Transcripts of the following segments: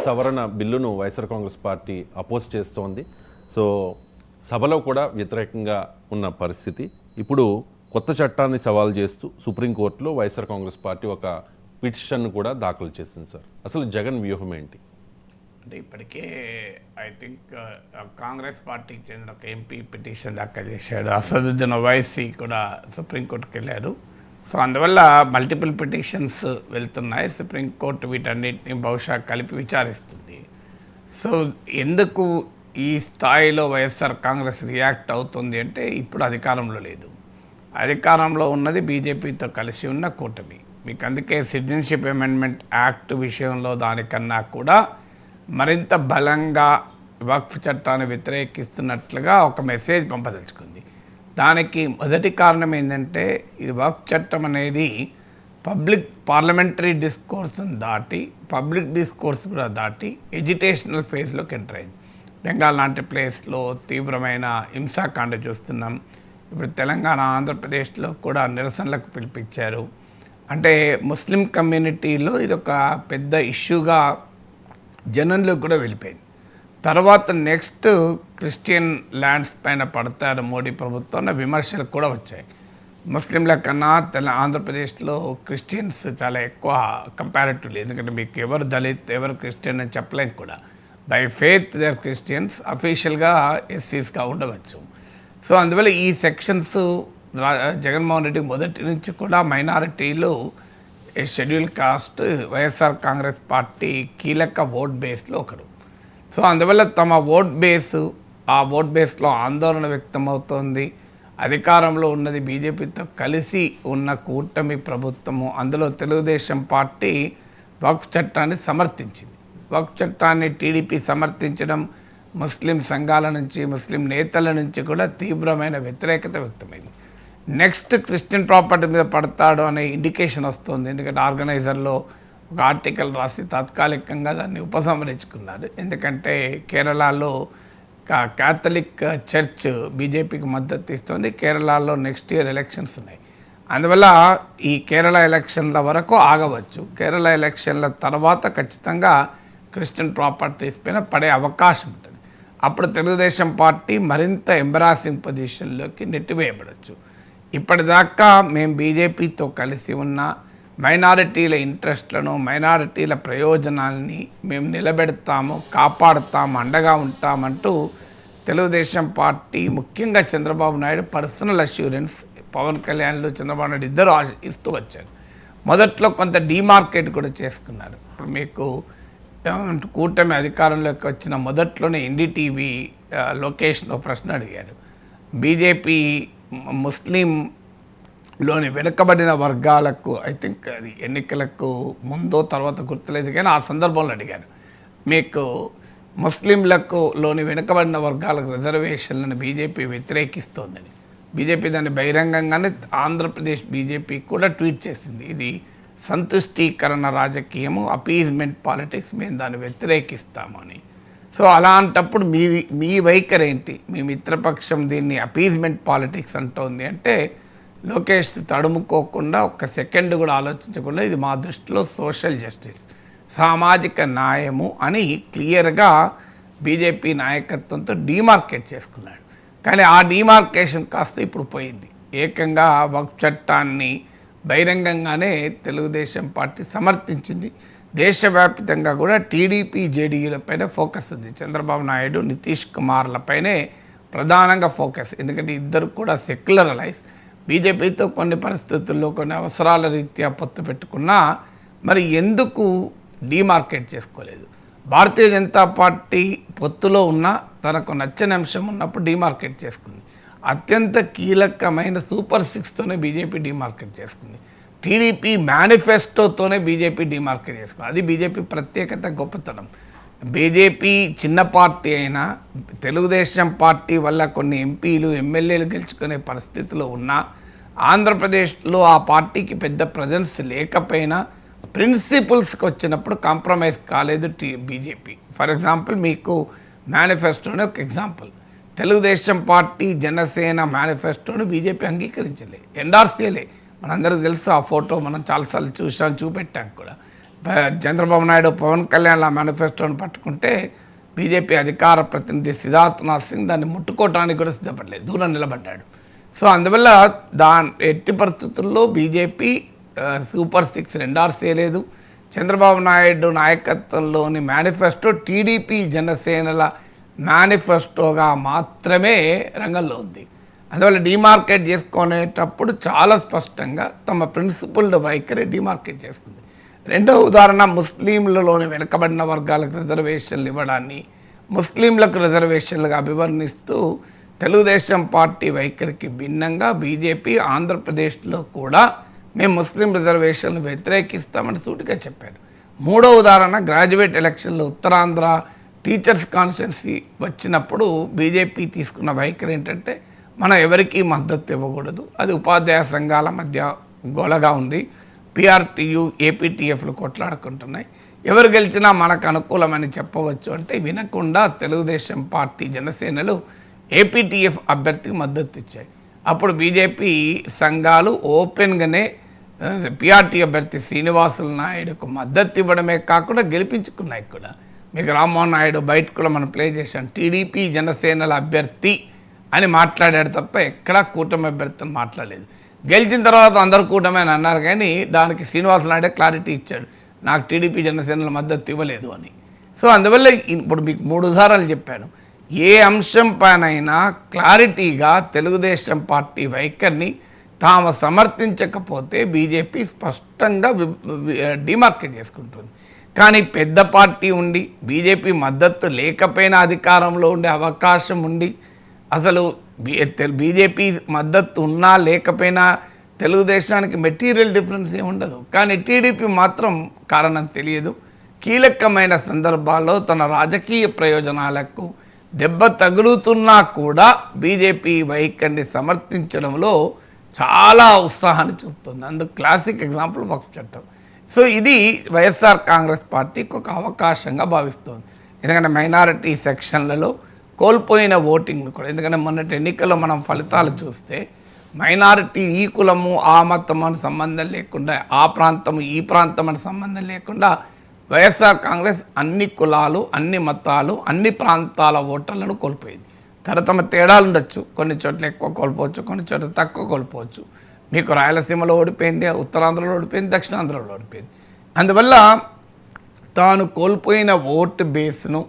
సవరణ బిల్లును YSR Congress party oppose చేస్తోంది. సో సభలో కూడా వ్యతిరేకంగా ఉన్న పరిస్థితి. ఇప్పుడు కొత్త చట్టాన్ని సవాల్ చేస్తూ సుప్రీంకోర్టులో వైఎస్ఆర్ కాంగ్రెస్ పార్టీ ఒక పిటిషన్ కూడా దాఖలు చేసింది సార్. అసలు జగన్ వ్యూహం ఏంటి? అంటే ఇప్పటికే ఐ థింక్ కాంగ్రెస్ పార్టీకి చెందిన ఒక ఎంపీ పిటిషన్ దాఖలు చేశాడు. అసదుద్దీన్ ఓవైసీ కూడా సుప్రీంకోర్టుకి వెళ్ళారు. సో అందువల్ల మల్టిపుల్ పిటిషన్స్ వెళ్తున్నాయి. సుప్రీంకోర్టు వీటన్నిటిని బహుశా కలిపి విచారిస్తుంది. సో ఎందుకు ఈ స్థాయిలో వైఎస్ఆర్ కాంగ్రెస్ రియాక్ట్ అవుతుంది అంటే ఇప్పుడు అధికారంలో లేదు. అధికారంలో ఉన్నది బీజేపీతో కలిసి ఉన్న కూటమి. మీకు అందుకే సిటిజన్షిప్ అమెండ్మెంట్ యాక్ట్ విషయంలో దానికన్నా కూడా మరింత బలంగా వక్ఫ్ చట్టాన్ని వ్యతిరేకిస్తున్నట్లుగా ఒక మెసేజ్ పంపదలుచుకుంది. దానికి మొదటి కారణం ఏంటంటే ఇది వక్ఫ్ చట్టం అనేది పార్లమెంటరీ డిస్కోర్స్ని దాటి పబ్లిక్ డిస్కోర్స్ కూడా దాటి ఎడ్యుకేషనల్ ఫేజ్లోకి ఎంటర్ అయింది. బెంగాల్ లాంటి ప్లేస్లో తీవ్రమైన హింసాకాండ చూస్తున్నాం. ఇప్పుడు తెలంగాణ, ఆంధ్రప్రదేశ్లో కూడా నిరసనలకు పిలిపించారు. అంటే ముస్లిం కమ్యూనిటీలో ఇది ఒక పెద్ద ఇష్యూగా జనంలో కూడా వెళ్ళిపోయింది. తర్వాత నెక్స్ట్ క్రిస్టియన్ ల్యాండ్స్ పైన పడతారు మోడీ ప్రభుత్వం విమర్శలు కూడా వచ్చాయి. ముస్లింల కన్నా ఆంధ్రప్రదేశ్లో క్రిస్టియన్స్ చాలా ఎక్కువ కంపారిటివ్లీ. ఎందుకంటే మీకు ఎవరు దళిత్ ఎవరు క్రిస్టియన్ అని చెప్పలేం కూడా. By faith they are Christians, అఫీషియల్గా ఎస్సీస్గా ఉండవచ్చు. సో అందువల్ల ఈ సెక్షన్స్ జగన్మోహన్ రెడ్డి మొదటి నుంచి కూడా మైనారిటీలు schedule caste YSR Congress party కీలక ఓట్ బేస్లో ఒకడు. సో అందువల్ల తమ ఓట్ బేస్లో ఆందోళన వ్యక్తమవుతోంది. అధికారంలో ఉన్నది బీజేపీతో కలిసి ఉన్న కూటమి ప్రభుత్వము. అందులో తెలుగుదేశం పార్టీ వక్ఫ్ చట్టాన్ని సమర్థించింది. వక్ఫ్ చట్టాన్ని టీడీపీ సమర్థించడం ముస్లిం సంఘాల నుంచి, ముస్లిం నేతల నుంచి కూడా తీవ్రమైన వ్యతిరేకత వ్యక్తమైంది. నెక్స్ట్ క్రిస్టియన్ ప్రాపర్టీ మీద పడతాడు అనే ఇండికేషన్ వస్తుంది. ఎందుకంటే ఆర్గనైజర్లో ఒక ఆర్టికల్ రాసి తాత్కాలికంగా దాన్ని ఉపసంహరించుకున్నారు. ఎందుకంటే కేరళలో క్యాథలిక్ చర్చ్ బీజేపీకి మద్దతు ఇస్తుంది. కేరళలో నెక్స్ట్ ఇయర్ ఎలక్షన్స్ ఉన్నాయి. అందువల్ల ఈ కేరళ ఎలక్షన్ల వరకు ఆగవచ్చు. కేరళ ఎలక్షన్ల తర్వాత ఖచ్చితంగా క్రిస్టియన్ ప్రాపర్టీస్ పైన పడే అవకాశం ఉంటుంది. అప్పుడు తెలుగుదేశం పార్టీ మరింత ఎంబరాసింగ్ పొజిషన్లోకి నెట్టివేయబడవచ్చు. ఇప్పటిదాకా మేము బీజేపీతో కలిసి ఉన్న మైనారిటీల ఇంట్రెస్ట్లను, మైనారిటీల ప్రయోజనాలని మేము నిలబెడతాము, కాపాడుతాము, అండగా ఉంటామంటూ తెలుగుదేశం పార్టీ ముఖ్యంగా చంద్రబాబు నాయుడు పర్సనల్ అష్యూరెన్స్ పవన్ కళ్యాణ్లు చంద్రబాబు నాయుడు ఇద్దరు ఇస్తూ వచ్చారు. మొదట్లో కొంత డీమార్కెట్ కూడా చేసుకున్నారు. ఇప్పుడు మీకు కూటమి అధికారంలోకి వచ్చిన మొదట్లోనే ఎన్డీటీవీ లొకేషన్లో ప్రశ్న అడిగారు. బీజేపీ ముస్లింలోని వెనుకబడిన వర్గాలకు ఐ థింక్ అది ఎన్నికలకు ముందో తర్వాత గుర్తులేదు కానీ ఆ సందర్భంలో అడిగారు, మీకు ముస్లింలకులోని వెనుకబడిన వర్గాలకు రిజర్వేషన్లను బీజేపీ వ్యతిరేకిస్తోందని. బీజేపీ దాన్ని బహిరంగంగానే ఆంధ్రప్రదేశ్ బీజేపీ కూడా ట్వీట్ చేసింది. ఇది సంతుష్టీకరణ రాజకీయము, అపీజ్మెంట్ పాలిటిక్స్, మేము దాన్ని వ్యతిరేకిస్తామని. సో అలాంటప్పుడు మీ వైఖరి ఏంటి? మీ మిత్రపక్షం దీన్ని అపీజ్మెంట్ పాలిటిక్స్ అంటోంది అంటే లోకేష్ తడుముకోకుండా ఒక్క సెకండ్ కూడా ఆలోచించకుండా ఇది మా దృష్టిలో సోషల్ జస్టిస్, సామాజిక న్యాయము అని క్లియర్గా బీజేపీ నాయకత్వంతో డీమార్కేట్ చేసుకున్నాడు. కానీ ఆ డీమార్కేషన్ కాస్త ఇప్పుడు పోయింది. ఏకంగా వక్ఫ్ చట్టాన్ని బహిరంగంగానే తెలుగుదేశం పార్టీ సమర్థించింది. దేశవ్యాప్తంగా కూడా టీడీపీ జేడీయూలపైన ఫోకస్ ఉంది. చంద్రబాబు నాయుడు, నితీష్ కుమార్లపైనే ప్రధానంగా ఫోకస్. ఎందుకంటే ఇద్దరు కూడా సెక్యులర్ అలైస్. బీజేపీతో కొన్ని పరిస్థితుల్లో కొన్ని అవసరాల రీత్యా పొత్తు పెట్టుకున్నా మరి ఎందుకు డీమార్కెట్ చేసుకోలేదు? భారతీయ జనతా పార్టీ పొత్తులో ఉన్న తనకు నచ్చని అంశం ఉన్నప్పుడు డీమార్కెట్ చేసుకుంది. అత్యంత కీలకమైన సూపర్ 6తోనే బీజేపీ డీమార్కెట్ చేసుకుంది. టీడీపీ మేనిఫెస్టోతోనే బీజేపీ డీమార్కెట్ చేసుకుంది. అది బీజేపీ ప్రత్యేకత, గొప్పతనం. బీజేపీ చిన్న పార్టీ అయినా తెలుగుదేశం పార్టీ వల్ల కొన్ని ఎంపీలు, ఎమ్మెల్యేలు గెలుచుకునే పరిస్థితిలో ఉన్నా, ఆంధ్రప్రదేశ్లో ఆ పార్టీకి పెద్ద ప్రజెన్స్ లేకపోయినా ప్రిన్సిపల్స్కి వచ్చినప్పుడు కాంప్రమైజ్ కాలేదు బీజేపీ. ఫర్ ఎగ్జాంపుల్ మీకు మేనిఫెస్టోనే ఒక ఎగ్జాంపుల్. తెలుగుదేశం పార్టీ, జనసేన మేనిఫెస్టోను బీజేపీ అంగీకరించలే, ఎండార్సీలే. మనందరికీ తెలుసు, ఆ ఫోటో మనం చాలాసార్లు చూసాం, చూపెట్టాం కూడా. చంద్రబాబు నాయుడు పవన్ కళ్యాణ్ మేనిఫెస్టోని పట్టుకుంటే బీజేపీ అధికార ప్రతినిధి సిద్ధార్థనాథ్ సింగ్ దాన్ని ముట్టుకోవటానికి కూడా సిద్ధపడలేదు, దూరం నిలబడ్డాడు. సో అందువల్ల ఎట్టి పరిస్థితుల్లో బీజేపీ సూపర్ 6 ఎండార్స్ చేయలేదు. చంద్రబాబు నాయుడు నాయకత్వంలోని మేనిఫెస్టో టీడీపీ జనసేనల మేనిఫెస్టోగా మాత్రమే రంగంలో ఉంది. అందువల్ల డిమార్కెట్ చేసుకునేటప్పుడు చాలా స్పష్టంగా తమ ప్రిన్సిపల్డ్ వైఖరి డిమార్కెట్ చేసుకుంది. రెండో ఉదాహరణ, ముస్లింలలోని వెనుకబడిన వర్గాలకు రిజర్వేషన్లు ఇవ్వడాన్ని ముస్లింలకు రిజర్వేషన్లుగా అభివర్ణిస్తూ తెలుగుదేశం పార్టీ వైఖరికి భిన్నంగా బీజేపీ ఆంధ్రప్రదేశ్లో కూడా మేము ముస్లిం రిజర్వేషన్లు వ్యతిరేకిస్తామని సూటిగా చెప్పారు. మూడో ఉదాహరణ, గ్రాడ్యుయేట్ ఎలక్షన్లో ఉత్తరాంధ్ర టీచర్స్ కాన్స్టిట్యున్సీ వచ్చినప్పుడు బీజేపీ తీసుకున్న వైఖరి ఏంటంటే మనం ఎవరికీ మద్దతు ఇవ్వకూడదు, అది ఉపాధ్యాయ సంఘాల మధ్య గొలగా ఉంది, పిఆర్టీయు ఏపీటీఎఫ్లు కొట్లాడుకుంటున్నాయి, ఎవరు గెలిచినా మనకు అనుకూలమని చెప్పవచ్చు అంటే వినకుండా తెలుగుదేశం పార్టీ జనసేనలు ఏపీటీఎఫ్ అభ్యర్థికి మద్దతు ఇచ్చాయి. అప్పుడు బీజేపీ సంఘాలు ఓపెన్గానే పిఆర్టీ అభ్యర్థి శ్రీనివాసులు నాయుడుకు మద్దతు ఇవ్వడమే కాకుండా గెలిపించుకున్నాయి కూడా. మీకు రామ్మోహన్ నాయుడు బయట కూడా మనం ప్లే చేశాం, టీడీపీ జనసేనల అభ్యర్థి అని మాట్లాడాడు తప్ప ఎక్కడా కూటమి అభ్యర్థిని మాట్లాడలేదు. గెలిచిన తర్వాత అందరు కూటమి అని అన్నారు, కానీ దానికి శ్రీనివాసులు నాయుడే క్లారిటీ ఇచ్చాడు, నాకు టీడీపీ జనసేనల మద్దతు ఇవ్వలేదు అని. సో అందువల్ల ఇప్పుడు మీకు 3 ఉదాహరణలు చెప్పాను. ఏ అంశం పైనైనా క్లారిటీగా తెలుగుదేశం పార్టీ వైఖరిని తాము సమర్థించకపోతే బీజేపీ స్పష్టంగా డిమార్కెట్ చేసుకుంటుంది. కానీ పెద్ద పార్టీ ఉండి బీజేపీ మద్దతు లేకపోయినా అధికారంలో ఉండే అవకాశం ఉండి, అసలు బీజేపీ మద్దతు ఉన్నా లేకపోయినా తెలుగుదేశానికి మెటీరియల్ డిఫరెన్స్ ఏమి ఉండదు. కానీ టీడీపీ మాత్రం కారణం తెలియదు, కీలకమైన సందర్భాల్లో తన రాజకీయ ప్రయోజనాలకు దెబ్బ తగులుతున్నా కూడా బీజేపీ వైఖరిని సమర్థించడంలో చాలా ఉత్సాహాన్ని చూపుతుంది. అందుకు క్లాసిక్ ఎగ్జాంపుల్ వక్ఫ్ చట్టం. సో ఇది వైఎస్ఆర్ కాంగ్రెస్ పార్టీకి ఒక అవకాశంగా భావిస్తుంది. ఎందుకంటే మైనారిటీ సెక్షన్లలో కోల్పోయిన ఓటింగ్ను కూడా, ఎందుకంటే మొన్నటి ఎన్నికల్లో మనం ఫలితాలు చూస్తే మైనారిటీ ఈ కులము ఆ మతం అని సంబంధం లేకుండా, ఆ ప్రాంతము ఈ ప్రాంతం అని సంబంధం లేకుండా వైఎస్ఆర్ కాంగ్రెస్ అన్ని కులాలు, అన్ని మతాలు, అన్ని ప్రాంతాల ఓటర్లను కోల్పోయింది. తమ తేడాలు ఉండొచ్చు, కొన్ని చోట్ల ఎక్కువ కోల్పోవచ్చు, కొన్ని చోట్ల తక్కువ కోల్పోవచ్చు. మీకు రాయలసీమలో ఓడిపోయింది, ఉత్తరాంధ్రలో ఓడిపోయింది, దక్షిణాంధ్రలో ఓడిపోయింది. అందువల్ల తాను కోల్పోయిన ఓటు బేస్ను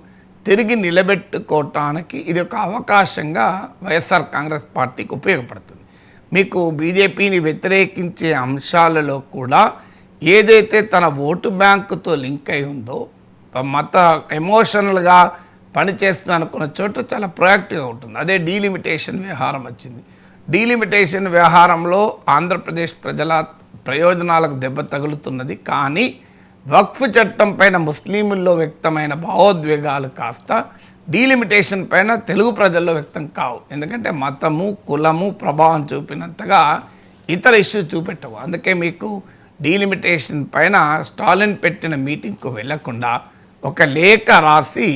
తిరిగి నిలబెట్టుకోవటానికి ఇది ఒక అవకాశంగా వైఎస్ఆర్ కాంగ్రెస్ పార్టీకి ఉపయోగపడుతుంది. మీకు బీజేపీని వ్యతిరేకించే అంశాలలో కూడా ఏదైతే తన ఓటు బ్యాంకుతో లింక్ అయి ఉందో, మత ఎమోషనల్గా పనిచేస్తుంది అనుకున్న చోట చాలా ప్రొయాక్టివ్గా ఉంటుంది. అదే డీలిమిటేషన్ వ్యవహారం వచ్చింది. డీలిమిటేషన్ వ్యవహారంలో ఆంధ్రప్రదేశ్ ప్రజల ప్రయోజనాలకు దెబ్బ తగులుతున్నది. కానీ వక్ఫ్ చట్టం పైన ముస్లింల్లో వ్యక్తమైన భావోద్వేగాలు కాస్త డీలిమిటేషన్ పైన తెలుగు ప్రజల్లో వ్యక్తం కావు. ఎందుకంటే మతము, కులము ప్రభావం చూపినంతగా ఇతర ఇష్యూ చూపెట్టవు. అందుకే మీకు డీలిమిటేషన్ పైన స్టాలిన్ పెట్టిన మీటింగ్కు వెళ్లకుండా ఒక లేఖ రాసి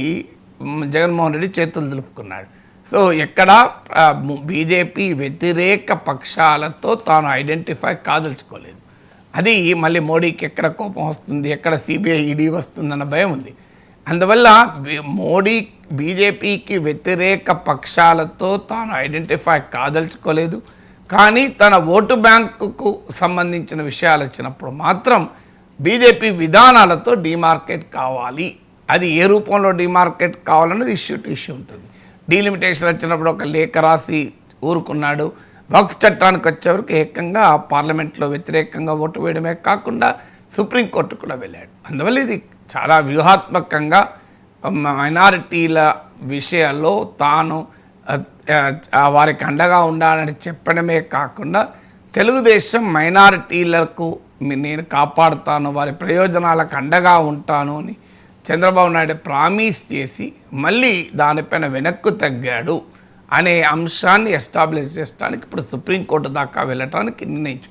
జగన్మోహన్ రెడ్డి చేతులు దులుపుకున్నాడు. సో ఎక్కడ బీజేపీ వ్యతిరేక పక్షాలతో తాను ఐడెంటిఫై కాదలుచుకోలేదు. అది మళ్ళీ మోడీకి ఎక్కడ కోపం వస్తుంది, ఎక్కడ సిబిఐ ఈడీ వస్తుందన్న భయం ఉంది. అందువల్ల మోడీ బీజేపీకి వ్యతిరేక పక్షాలతో తాను ఐడెంటిఫై కాదలుచుకోలేదు. కానీ తన ఓటు బ్యాంకుకు సంబంధించిన విషయాలు వచ్చినప్పుడు మాత్రం బీజేపీ విధానాలతో డిమార్కెట్ కావాలి. అది ఏ రూపంలో డిమార్కెట్ కావాలన్నది ఇష్యూ టు ఇష్యూ ఉంటుంది. డీలిమిటేషన్ వచ్చినప్పుడు ఒక లేఖ రాసి ఊరుకున్నాడు. వక్ఫ్ చట్టానికి వచ్చేవరకు ఏకంగా పార్లమెంట్లో వ్యతిరేకంగా ఓటు వేయడమే కాకుండా సుప్రీంకోర్టు కూడా వెళ్ళాడు. అందువల్ల ఇది చాలా వ్యూహాత్మకంగా మైనారిటీల విషయాల్లో తాను వారికి అండగా ఉండాలని చెప్పడమే కాకుండా తెలుగుదేశం మైనారిటీలకు నేను కాపాడుతాను, వారి ప్రయోజనాలకు అండగా ఉంటాను అని చంద్రబాబు నాయుడు ప్రామిస్ చేసి మళ్ళీ దానిపైన వెనక్కు తగ్గాడు అనే అంశాన్ని ఎస్టాబ్లిష్ చేయడానికి ఇప్పుడు సుప్రీంకోర్టు దాకా వెళ్ళటానికి నిర్ణయించుకున్నాడు.